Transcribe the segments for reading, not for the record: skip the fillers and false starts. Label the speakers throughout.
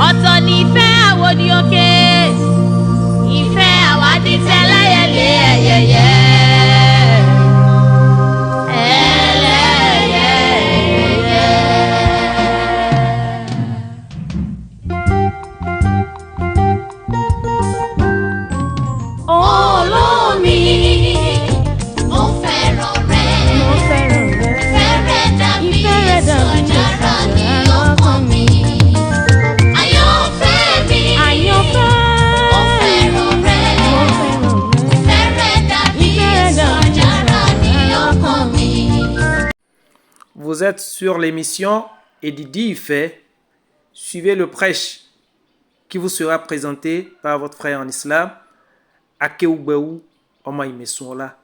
Speaker 1: ọ̀tọ̀ ní ìfẹ́ àwòdì òkè ìfẹ́ àwádìí tẹ́lẹ̀yẹlé ẹ̀yẹyẹ.
Speaker 2: Vous êtes sur l'émission Edidi Ife. Suivez le prêche qui vous sera présenté par votre frère en islam, Akeoubeou Omaïmessoula.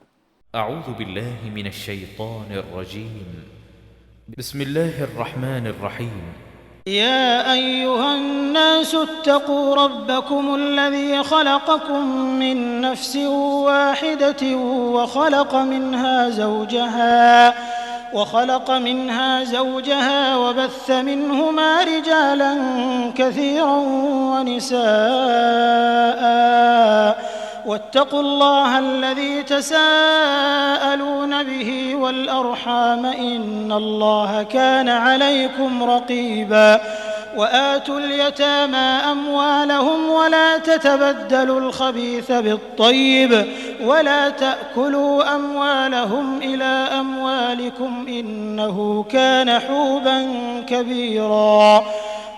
Speaker 3: أعوذ بالله من الشيطان الرجيم. بسم الله الرحمن الرحيم.
Speaker 4: يا أيها الناس اتقوا ربكم الذي خلقكم من نفس واحدة وخلق منها زوجها وبث منهما رجالا كثيرا ونساء واتقوا الله الذي تساءلون به والأرحام إن الله كان عليكم رقيبا وآتوا اليتامى أموالهم ولا تتبدلوا الخبيث بالطيب ولا تأكلوا أموالهم إلى أموالكم إنه كان حوبا كبيرا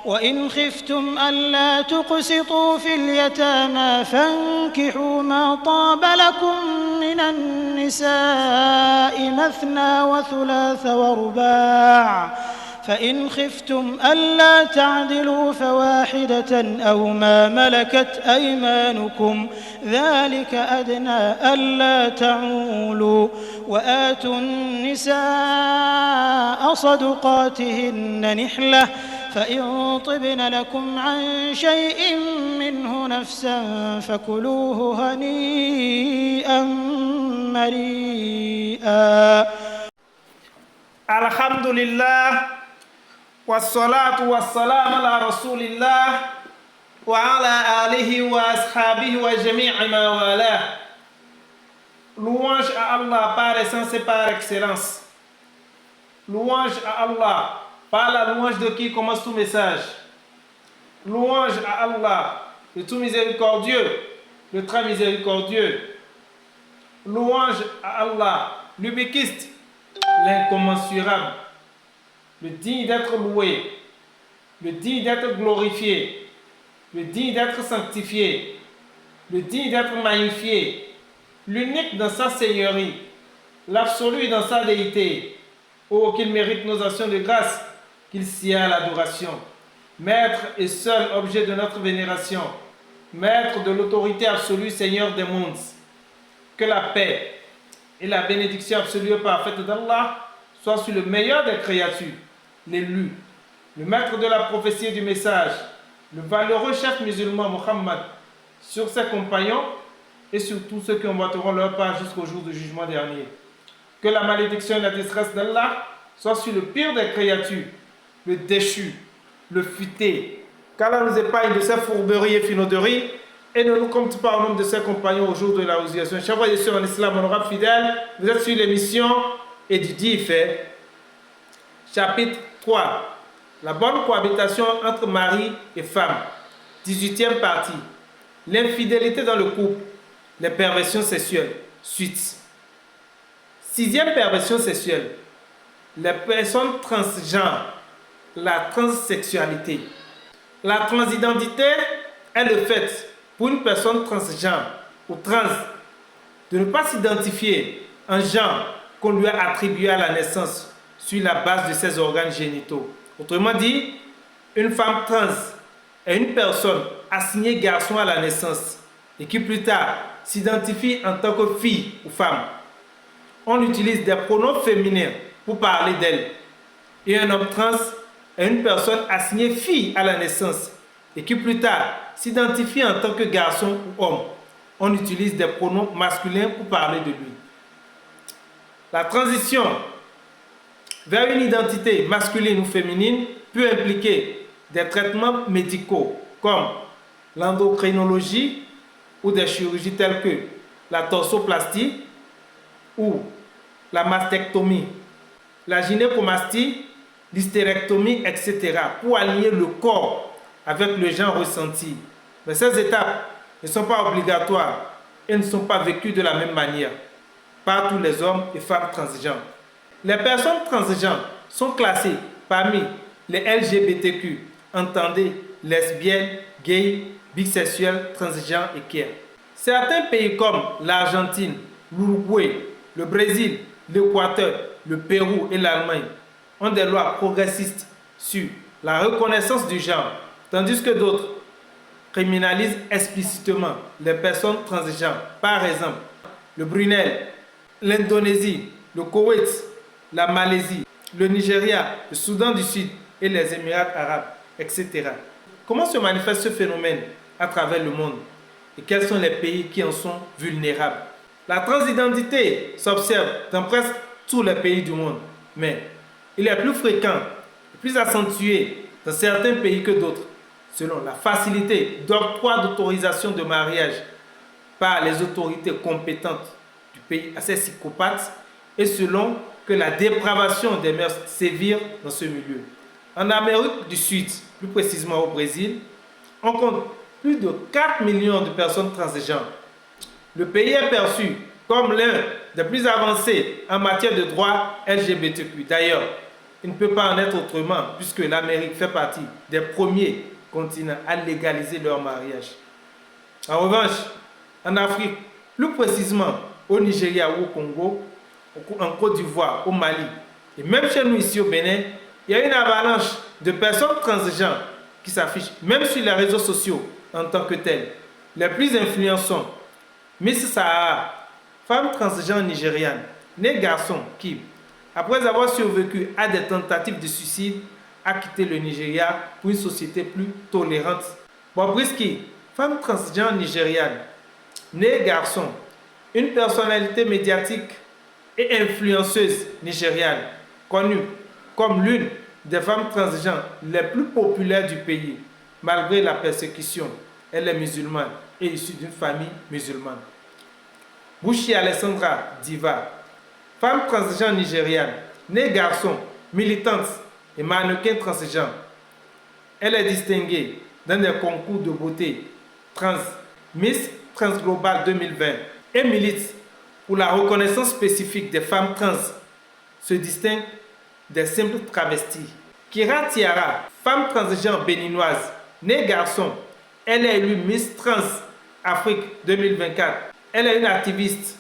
Speaker 4: وإن خفتم ألا تقسطوا في اليتامى فانكحوا ما طاب لكم من النساء مثنى وثلاث ورباع فإن خفتم ألا تعدلوا فواحدة أو ما ملكت أيمانكم ذلك أدنى ألا تعولوا وآتوا النساء صدقاتهن نحلة فإن طبن لكم عن شيء منه نفسا فكلوه هنيئا مريئا.
Speaker 2: الحمد لله والصلاة والسلام على رسول الله وعلى آله وأصحابه وجميع ما والاه. Louange à Allah par essence et par excellence. Louange à Allah par la louange de qui commence tout message. Louange à Allah, le tout miséricordieux, le très miséricordieux. Louange à Allah, l'ubiquiste, l'incommensurable, le digne d'être loué, le digne d'être glorifié, le digne d'être sanctifié, le digne d'être magnifié, l'unique dans sa seigneurie, l'absolu dans sa déité. Oh, qu'il mérite nos actions de grâce, qu'il s'y a l'adoration. Maître et seul objet de notre vénération, maître de l'autorité absolue, Seigneur des mondes. Que la paix et la bénédiction absolue et parfaite d'Allah soient sur le meilleur des créatures, l'élu, le maître de la prophétie et du message, le valeureux chef musulman Muhammad, sur ses compagnons et sur tous ceux qui emboîteront leur part jusqu'au jour du jugement dernier. Que la malédiction et la détresse d'Allah soient sur le pire des créatures, le déchu, le futé, qu'Allah nous épargne de ses fourberies et finauderies et ne nous compte pas au nombre de ses compagnons au jour de la résurrection. Chers frères et sœurs en islam, honorables fidèles, vous êtes sur l'émission Edidi Ife, chapitre 3, la bonne cohabitation entre mari et femme, 18e partie, l'infidélité dans le couple, les perversions sexuelles, suite. 6e perversion sexuelle, les personnes transgenres, la transsexualité. La transidentité est le fait pour une personne transgenre ou trans de ne pas s'identifier en genre qu'on lui a attribué à la naissance sur la base de ses organes génitaux. Autrement dit, une femme trans est une personne assignée garçon à la naissance et qui plus tard s'identifie en tant que fille ou femme. On utilise des pronoms féminins pour parler d'elle. Et un homme trans est une personne assignée fille à la naissance et qui plus tard s'identifie en tant que garçon ou homme. On utilise des pronoms masculins pour parler de lui. La transition vers une identité masculine ou féminine peut impliquer des traitements médicaux comme l'endocrinologie ou des chirurgies telles que la torsoplastie ou la mastectomie, la gynécomastie, l'hystérectomie, etc. pour aligner le corps avec le genre ressenti. Mais ces étapes ne sont pas obligatoires et ne sont pas vécues de la même manière par tous les hommes et femmes transigeants. Les personnes transigeantes sont classées parmi les LGBTQ, entendez lesbiennes, gays, bisexuels, transigeants et queer. Certains pays comme l'Argentine, l'Uruguay, le Brésil, l'Équateur, le Pérou et l'Allemagne ont des lois progressistes sur la reconnaissance du genre, tandis que d'autres criminalisent explicitement les personnes transigeantes. Par exemple, le Brunei, l'Indonésie, le Koweït, la Malaisie, le Nigeria, le Soudan du Sud et les Émirats arabes, etc. Comment se manifeste ce phénomène à travers le monde et quels sont les pays qui en sont vulnérables? La transidentité s'observe dans presque tous les pays du monde, mais il est plus fréquent et plus accentué dans certains pays que d'autres, selon la facilité d'octroi d'autorisation de mariage par les autorités compétentes du pays à ces psychopathes et selon que la dépravation des mœurs sévire dans ce milieu. En Amérique du Sud, plus précisément au Brésil, on compte plus de 4 millions de personnes transgenres. Le pays est perçu comme l'un des plus avancés en matière de droits LGBTQ. D'ailleurs, il ne peut pas en être autrement puisque l'Amérique fait partie des premiers continents à légaliser leur mariage. En revanche, en Afrique, plus précisément au Nigeria ou au Congo, en Côte d'Ivoire, au Mali, et même chez nous ici au Bénin, il y a une avalanche de personnes transgenres qui s'affichent, même sur les réseaux sociaux en tant que telles. Les plus influents sont Miss Sahara, femme transgenre nigériane, née garçon qui, après avoir survécu à des tentatives de suicide, a quitté le Nigeria pour une société plus tolérante. Bobrisky, femme transgenre nigériane, née garçon, une personnalité médiatique et influenceuse nigériane, connue comme l'une des femmes transgenres les plus populaires du pays, malgré la persécution. Elle est musulmane et issue d'une famille musulmane. Bushi Alessandra Diva, femme transgenre nigériane, née garçon, militante et mannequin transgenre. Elle est distinguée dans des concours de beauté trans, Miss Trans Global 2020 et milite pour la reconnaissance spécifique des femmes trans, se distingue des simples travestis. Kira Tiara, femme transgenre béninoise, née garçon, elle est élue Miss Trans Afrique 2024. Elle est une activiste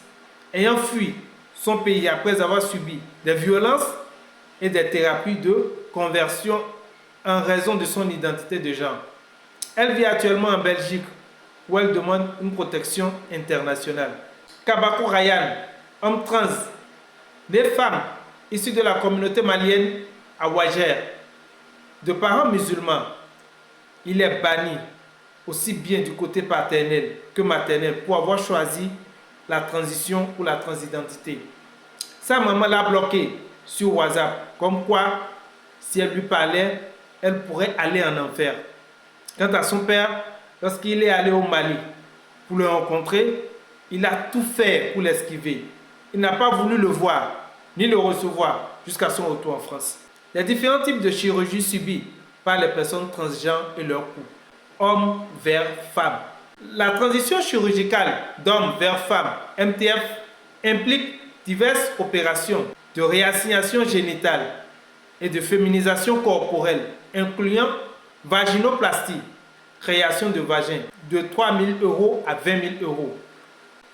Speaker 2: ayant fui son pays après avoir subi des violences et des thérapies de conversion en raison de son identité de genre. Elle vit actuellement en Belgique où elle demande une protection internationale. Kabako Ryan, homme trans, des femmes issues de la communauté malienne à Ouajer, de parents musulmans, il est banni aussi bien du côté paternel que maternel pour avoir choisi la transition ou la transidentité. Sa maman l'a bloqué sur WhatsApp, comme quoi si elle lui parlait, elle pourrait aller en enfer. Quant à son père, lorsqu'il est allé au Mali pour le rencontrer, il a tout fait pour l'esquiver. Il n'a pas voulu le voir ni le recevoir jusqu'à son retour en France. Les différents types de chirurgies subies par les personnes transgenres et leur couple, homme vers femme. La transition chirurgicale d'homme vers femme, MTF, implique diverses opérations de réassignation génitale et de féminisation corporelle, incluant vaginoplastie, création de vagin, de 3 000 € à 20 000 €,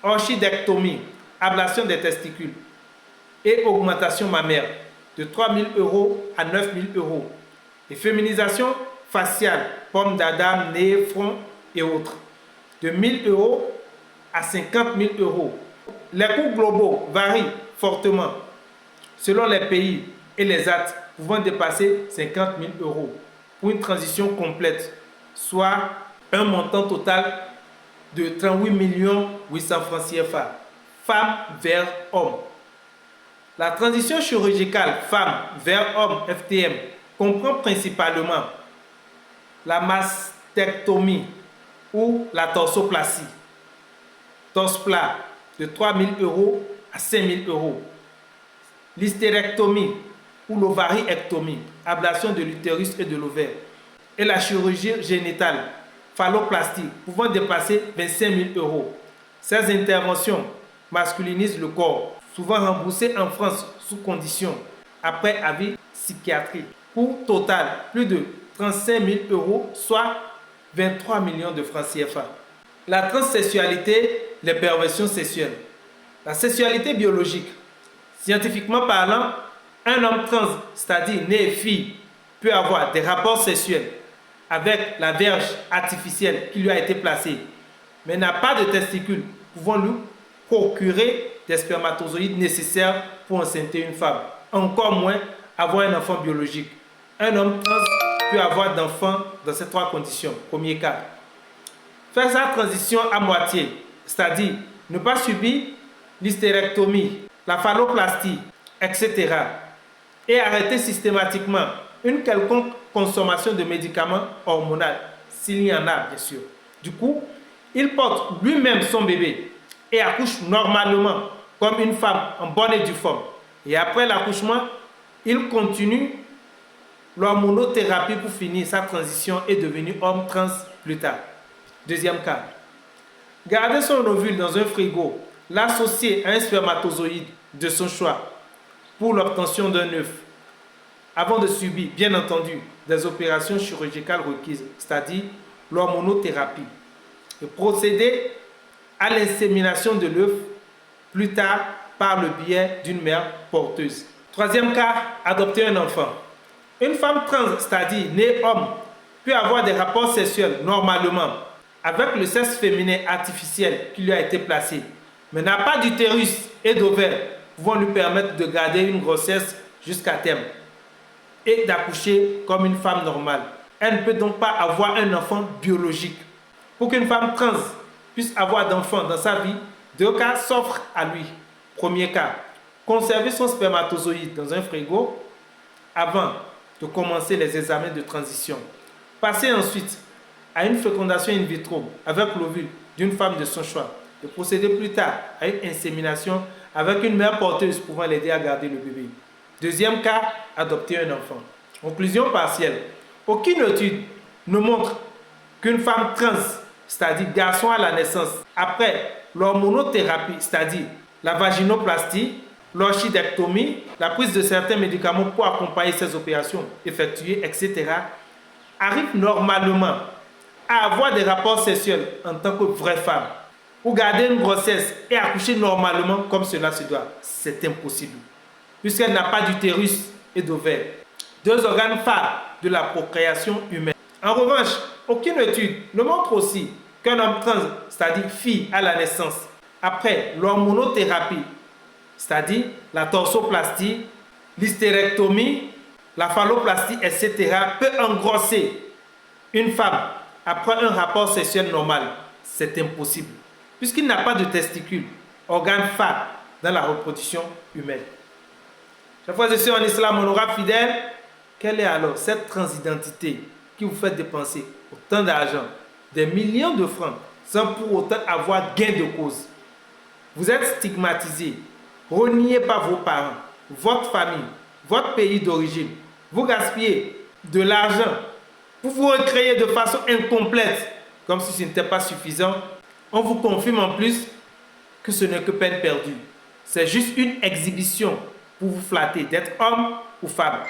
Speaker 2: orchidectomie, ablation des testicules et augmentation mammaire, de 3 000 € à 9 000 €, et féminisation faciale, pomme d'Adam, nez, front et autres, de 1 000 € à 50 000 €. Les coûts globaux varient fortement selon les pays et les actes pouvant dépasser 50 000 € pour une transition complète, soit un montant total de 38 800 francs CFA, femme vers homme. La transition chirurgicale femme vers homme FTM comprend principalement la mastectomie ou la torsoplastie. Torse plat de 3 000 € à 5 000 €. L'hystérectomie ou l'ovariectomie, ablation de l'utérus et de l'ovaire. Et la chirurgie génitale, phalloplastie, pouvant dépasser 25 000 €. Ces interventions masculinisent le corps, souvent remboursées en France sous condition, après avis psychiatrique. Coût total, plus de 35 000 €, soit 23 millions de francs CFA. La transsexualité, les perversions sexuelles. La sexualité biologique. Scientifiquement parlant, un homme trans, c'est-à-dire né fille, peut avoir des rapports sexuels avec la verge artificielle qui lui a été placée, mais n'a pas de testicules pouvant lui procurer des spermatozoïdes nécessaires pour enceinter une femme. Encore moins avoir un enfant biologique. Un homme trans peut avoir d'enfants dans ces 3 conditions. Premier cas. Faire sa transition à moitié, c'est-à-dire ne pas subir l'hystérectomie, la phalloplastie, etc. et arrêter systématiquement une quelconque consommation de médicaments hormonaux, s'il y en a bien sûr. Du coup, il porte lui-même son bébé et accouche normalement comme une femme en bonne et due forme. Et après l'accouchement, il continue l'hormonothérapie pour finir sa transition et devenir homme trans plus tard. Deuxième cas. Garder son ovule dans un frigo, l'associer à un spermatozoïde de son choix pour l'obtention d'un œuf, avant de subir, bien entendu, des opérations chirurgicales requises, c'est-à-dire l'hormonothérapie, et procéder à l'insémination de l'œuf plus tard par le biais d'une mère porteuse. Troisième cas, adopter un enfant. Une femme trans, c'est-à-dire née homme, peut avoir des rapports sexuels normalement avec le sexe féminin artificiel qui lui a été placé, mais n'a pas d'utérus et d'ovaire pouvant lui permettre de garder une grossesse jusqu'à terme et d'accoucher comme une femme normale. Elle ne peut donc pas avoir un enfant biologique. Pour qu'une femme trans puisse avoir d'enfants dans sa vie, 2 cas s'offrent à lui. Premier cas, conserver son spermatozoïde dans un frigo avant de commencer les examens de transition. Passer ensuite à une fécondation in vitro avec l'ovule d'une femme de son choix. De procéder plus tard à une insémination avec une mère porteuse pouvant l'aider à garder le bébé. Deuxième cas, adopter un enfant. Conclusion partielle. Aucune étude ne montre qu'une femme trans, c'est-à-dire garçon à la naissance, après l'hormonothérapie, c'est-à-dire la vaginoplastie, l'orchidectomie, la prise de certains médicaments pour accompagner ces opérations effectuées, etc., arrive normalement à avoir des rapports sexuels en tant que vraie femme, ou garder une grossesse et accoucher normalement comme cela se doit. C'est impossible, puisqu'elle n'a pas d'utérus et d'ovaire, 2 organes phares de la procréation humaine. En revanche, aucune étude ne montre aussi qu'un homme trans, c'est-à-dire fille à la naissance, après l'hormonothérapie, c'est-à-dire la torsoplastie, l'hystérectomie, la phalloplastie, etc., peut engrosser une femme après un rapport sexuel normal. C'est impossible, puisqu'il n'a pas de testicules, organe phare dans la reproduction humaine. Chers frères et sœurs en islam, honorables fidèles, quelle est alors cette transidentité qui vous fait dépenser autant d'argent, des millions de francs, sans pour autant avoir gain de cause? Vous êtes stigmatisé, renié par vos parents, votre famille, votre pays d'origine. Vous gaspillez de l'argent pour vous recréer de façon incomplète, comme si ce n'était pas suffisant. On vous confirme en plus que ce n'est que peine perdue. C'est juste une exhibition pour vous flatter d'être homme ou femme.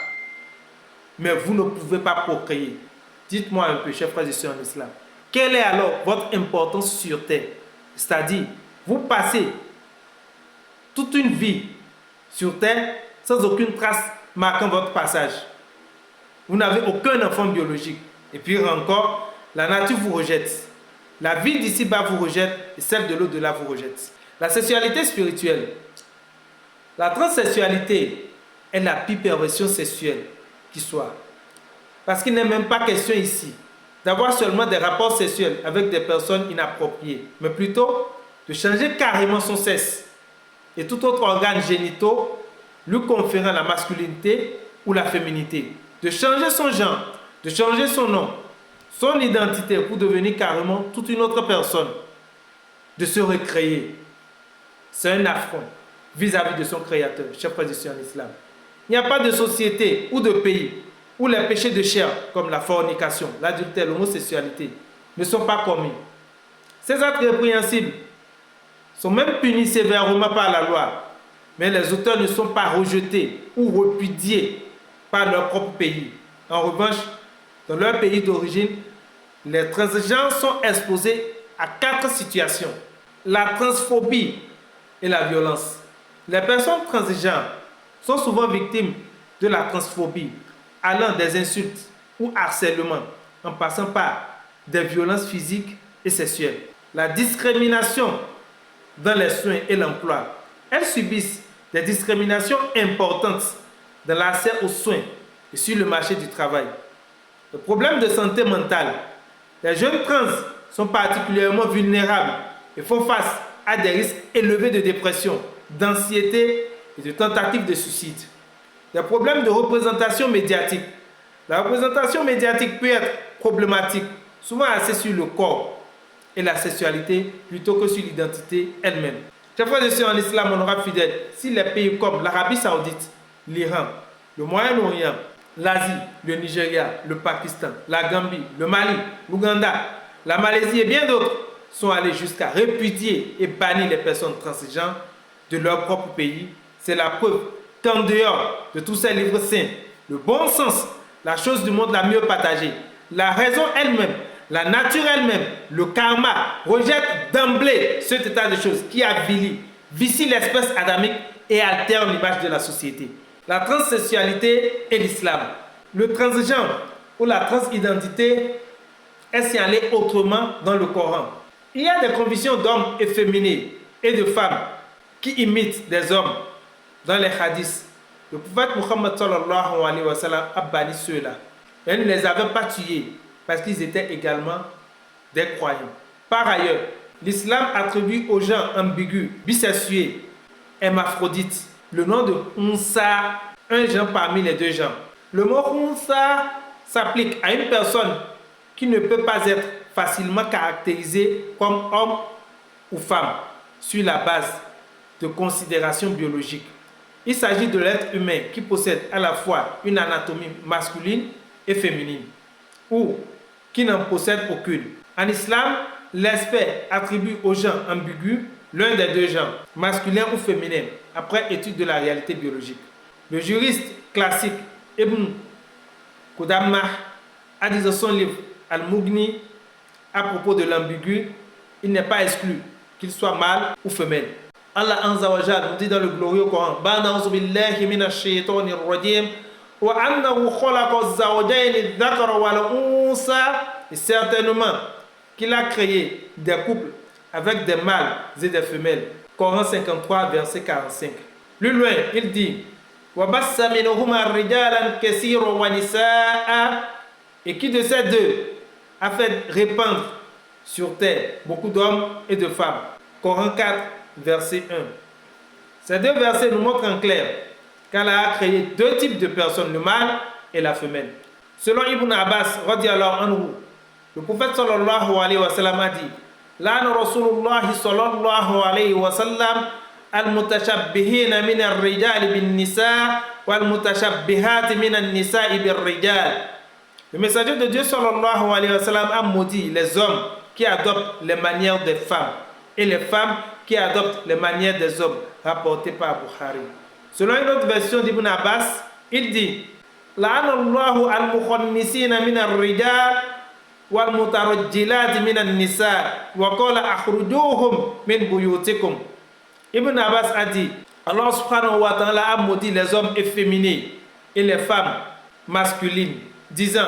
Speaker 2: Mais vous ne pouvez pas procréer. Dites-moi un peu, chers frères et sœurs en islam, quelle est alors votre importance sur terre? C'est-à-dire, vous passez toute une vie sur terre sans aucune trace marquant votre passage. Vous n'avez aucun enfant biologique. Et puis encore, la nature vous rejette. La vie d'ici-bas vous rejette et celle de l'au-delà vous rejette. La sexualité spirituelle. La transsexualité est la pire perversion sexuelle qui soit. Parce qu'il n'est même pas question ici d'avoir seulement des rapports sexuels avec des personnes inappropriées, mais plutôt de changer carrément son sexe et tout autre organe génitaux lui conférant la masculinité ou la féminité, de changer son genre, de changer son nom son identité pour devenir carrément toute une autre personne, de se recréer. C'est un affront vis-à-vis de son créateur, chers frères et sœurs en islam. Il n'y a pas de société ou de pays où les péchés de chair, comme la fornication, l'adultère, l'homosexualité, ne sont pas commis. Ces actes répréhensibles sont même punis sévèrement par la loi, mais les auteurs ne sont pas rejetés ou repudiés par leur propre pays. En revanche, dans leur pays d'origine, les transgenres sont exposés à 4 situations. La transphobie et la violence. Les personnes transgenres sont souvent victimes de la transphobie, allant des insultes ou harcèlements, en passant par des violences physiques et sexuelles. La discrimination dans les soins et l'emploi. Elles subissent des discriminations importantes dans l'accès aux soins et sur le marché du travail. Le problème de santé mentale. Les jeunes trans sont particulièrement vulnérables et font face à des risques élevés de dépression, d'anxiété et de tentatives de suicide. Les problèmes de représentation médiatique. La représentation médiatique peut être problématique, souvent axée sur le corps et la sexualité plutôt que sur l'identité elle-même. Chers frères et sœurs en islam honorable fidèle, si les pays comme l'Arabie Saoudite, l'Iran, le Moyen-Orient, l'Asie, le Nigeria, le Pakistan, la Gambie, le Mali, l'Ouganda, la Malaisie et bien d'autres sont allés jusqu'à répudier et bannir les personnes transgenres de leur propre pays, c'est la preuve qu'en dehors de tous ces livres saints, le bon sens, la chose du monde la mieux partagée, la raison elle-même, la nature elle-même, le karma, rejette d'emblée cet état de choses qui vicie l'espèce adamique et altère l'image de la société. La transsexualité et l'islam. Le transgenre ou la transidentité est signalé autrement dans le Coran. Il y a des convictions d'hommes efféminés et de femmes qui imitent des hommes dans les hadiths. Le prophète Muhammad sallallahu alayhi wa sallam a banni ceux-là. Il ne les avait pas tués parce qu'ils étaient également des croyants. Par ailleurs, l'islam attribue aux gens ambigus, bisexués, hermaphrodites, le nom de Unsa, un genre parmi les deux genres. Le mot Unsa s'applique à une personne qui ne peut pas être facilement caractérisée comme homme ou femme sur la base de considérations biologiques. Il s'agit de l'être humain qui possède à la fois une anatomie masculine et féminine, ou qui n'en possède aucune. En islam, l'aspect attribue aux gens ambigus l'un des deux genres, masculin ou féminin, après étude de la réalité biologique. Le juriste classique Ibn Qudamah a dit dans son livre Al-Mughni à propos de l'ambigu, il n'est pas exclu qu'il soit mâle ou femelle. Allah Azza wa Jalla nous dit dans le glorieux Coran, Ba'na'uzu billahi minash shaitanir rajim wa annahu khalaqa az-zawjayn adh-dhakara wal-unsa, et certainement qu'il a créé des couples avec des mâles et des femelles. Coran 53 verset 45. Plus loin, il dit wa bassa minhuma rijalan kaseeran wa nisaa, et qui de ces deux a fait répandre sur terre beaucoup d'hommes et de femmes. Coran 4 verset 1. Ces deux versets nous montrent en clair qu'Allah a créé deux types de personnes, le mâle et la femelle. Selon Ibn Abbas radiyallahu anhu, le prophète sallallahu alayhi wa sallam a dit La'ana Rasulullah sallallahu alayhi wa sallam al-mutashabbihina min ar-rijal bin-nisa wal-mutashabbihat min an-nisa'i bir-rijal. Le messager de Dieu sallallahu alayhi wa sallam a maudit les hommes qui adoptent les manières des femmes et les femmes qui adoptent les manières des hommes, rapporté par Bukhari. Selon une autre version d'Ibn Abbas, il dit La'anallahu al-mukhannisina min ar-rijal wal-mutarajjilat min an-nisa wa qala akhrujuhum min buyutikum. Ibn Abbas a dit Allah subhanahu wa ta'ala a maudit les hommes efféminés et les femmes masculines, disant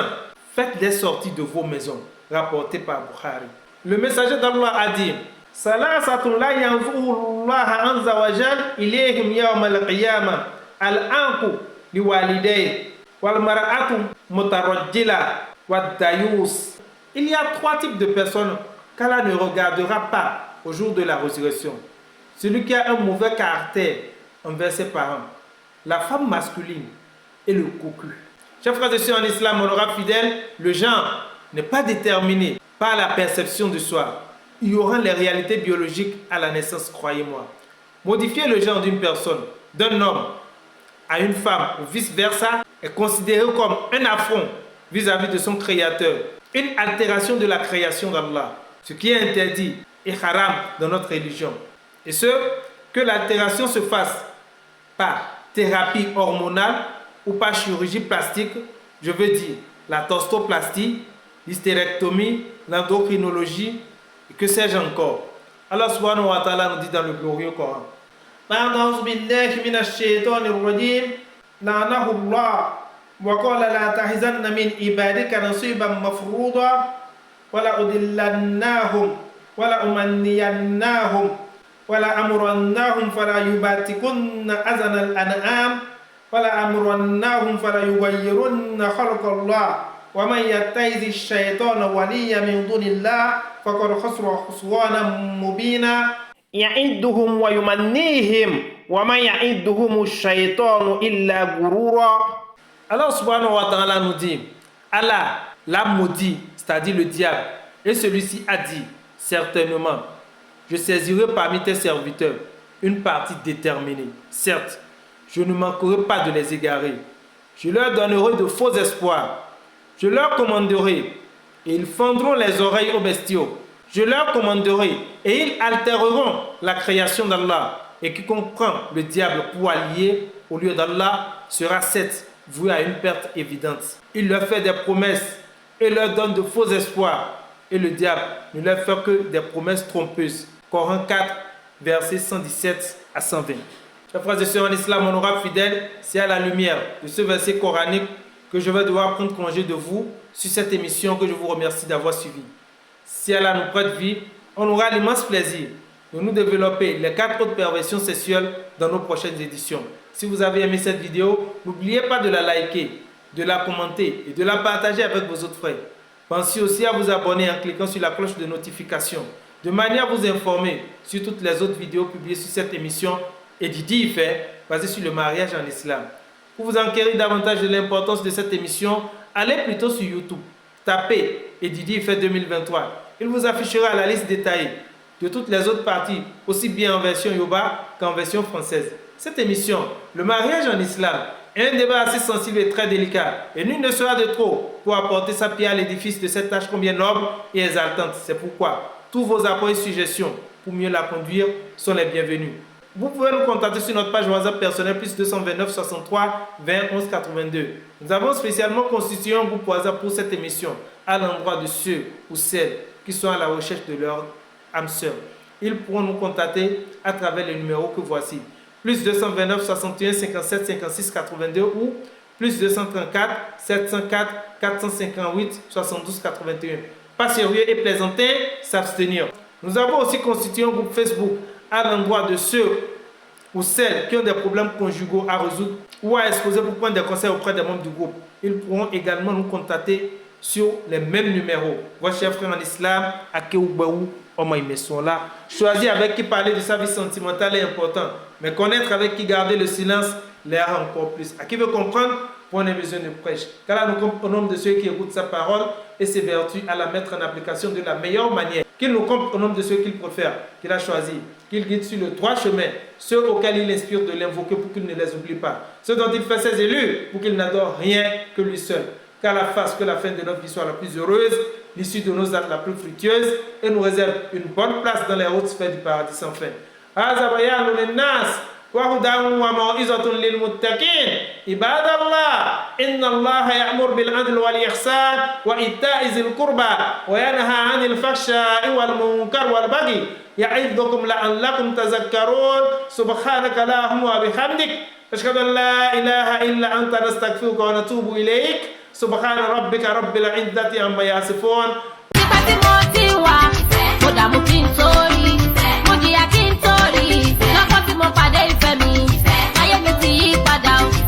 Speaker 2: faites-les sortir de vos maisons, rapporté par Bukhari. Le messager d'Allah a dit Salasatun la yanzuru Allah azza wa jal ilayhim yawm al-qiyamah al-anqu liwalidayhi wal mar'atu mutarajjila wad dayus. Il y a trois types de personnes qu'Allah ne regardera pas au jour de la résurrection. Celui qui a un mauvais caractère envers ses parents, la femme masculine et le cocu. Chers frères et sœurs en islam honorable fidèle, le genre n'est pas déterminé par la perception de soi. Il y aura les réalités biologiques à la naissance, croyez-moi. Modifier le genre d'une personne, d'un homme à une femme ou vice-versa, est considéré comme un affront vis-à-vis de son créateur, une altération de la création d'Allah, ce qui est interdit et haram dans notre religion. Et ce, que l'altération se fasse par thérapie hormonale ou par chirurgie plastique, je veux dire la torstoplastie, l'hystérectomie, l'endocrinologie, et que sais-je encore. Allah subhanahu wa ta'ala nous dit dans le glorieux Coran. أعوذ بالله من الشيطان الرجيم لعنه الله وقال لا تحزن من عبادك نصيبا مفروضا ولأضلنهم ولأمنينهم ولأمرنهم فلا يبتكن أذن الأنعام ولأمرنهم فلا يغيرن خلق الله ومن يتخذ الشيطان وليا من دون الله فقد خسر خسرانا مبينا يعدهم ويمنيهم وما يعدهم الشيطان إلا غرورا. Allah subhanahu wa ta'ala nous dit, Allah l'a maudit, c'est-à-dire le diable, et celui-ci a dit, certainement, je saisirai parmi tes serviteurs une partie déterminée. Certes, je ne manquerai pas de les égarer. Je leur donnerai de faux espoirs. Je leur commanderai, et ils fendront les oreilles aux bestiaux. Je leur commanderai, et ils altéreront la création d'Allah. Et quiconque prend le diable pour allié au lieu d'Allah sera voué à une perte évidente. Il leur fait des promesses et leur donne de faux espoirs. Et le diable ne leur fait que des promesses trompeuses. Coran 4, versets 117 à 120. Chers frères et sœurs en islam, honorables fidèles, c'est à la lumière de ce verset coranique que je vais devoir prendre congé de vous sur cette émission que je vous remercie d'avoir suivi. Si Allah nous prête vie, on aura l'immense plaisir de nous développer les 4 autres perversions sexuelles dans nos prochaines éditions. Si vous avez aimé cette vidéo, n'oubliez pas de la liker, de la commenter et de la partager avec vos autres frères. Pensez aussi à vous abonner en cliquant sur la cloche de notification, de manière à vous informer sur toutes les autres vidéos publiées sur cette émission et Didi fait, basée sur le mariage en islam. Pour vous enquérir davantage de l'importance de cette émission, allez plutôt sur YouTube. Tapez et Didi fait 2023. Il vous affichera la liste détaillée de toutes les autres parties, aussi bien en version Yoruba qu'en version française. Cette émission, le mariage en islam, est un débat assez sensible et très délicat, et nul ne sera de trop pour apporter sa pierre à l'édifice de cette tâche combien noble et exaltante. C'est pourquoi tous vos apports et suggestions pour mieux la conduire sont les bienvenus. Vous pouvez nous contacter sur notre page WhatsApp personnelle plus 229 63 20 11 82. Nous avons spécialement constitué un groupe WhatsApp pour cette émission à l'endroit de ceux ou celles qui sont à la recherche de leur âme sœur. Ils pourront nous contacter à travers les numéros que voici. Plus 229 61 57 56 82 ou plus 234 704 458 72 81. Pas sérieux et plaisanter, s'abstenir. Nous avons aussi constitué un groupe Facebook à l'endroit de ceux ou celles qui ont des problèmes conjugaux à résoudre ou à exposer pour prendre des conseils auprès des membres du groupe. Ils pourront également nous contacter sur les mêmes numéros. Votre chers frères en islam, Akeoubaou, là. Choisir avec qui parler de sa vie sentimentale est important, mais connaître avec qui garder le silence l'est encore plus. À qui veut comprendre, prenez besoin de prêche. Car là, nous compte au nombre de ceux qui écoutent sa parole et ses vertus à la mettre en application de la meilleure manière. Qu'il nous compte au nombre de ceux qu'il préfère, qu'il a choisi, qu'il guide sur le droit chemin, ceux auxquels il inspire de l'invoquer pour qu'il ne les oublie pas, ceux dont il fait ses élus pour qu'il n'adore rien que lui seul. Qu'à la face que la fin de notre vie soit la plus heureuse, l'issue de nos actes la plus fructueuse et nous réserve une bonne place dans les hautes sphères du paradis sans fin. وهدى وموعظة للمتقين عباد الله إن الله يأمر بالعدل والإحسان وإيتاء ذي القربى وينهى عن الفحشاء والمنكر والبغي يعظكم لعلكم تذكرون سبحانك اللهم وبحمدك أشهد أن لا إله إلا أنت نستغفرك ونتوب إليك سبحان ربك رب العزة عما يصفون. Mo jìyà kí n tó rí lọ́kọ́ tí mo pàdé ìfẹ́ mi ayé mi ti yí padà o.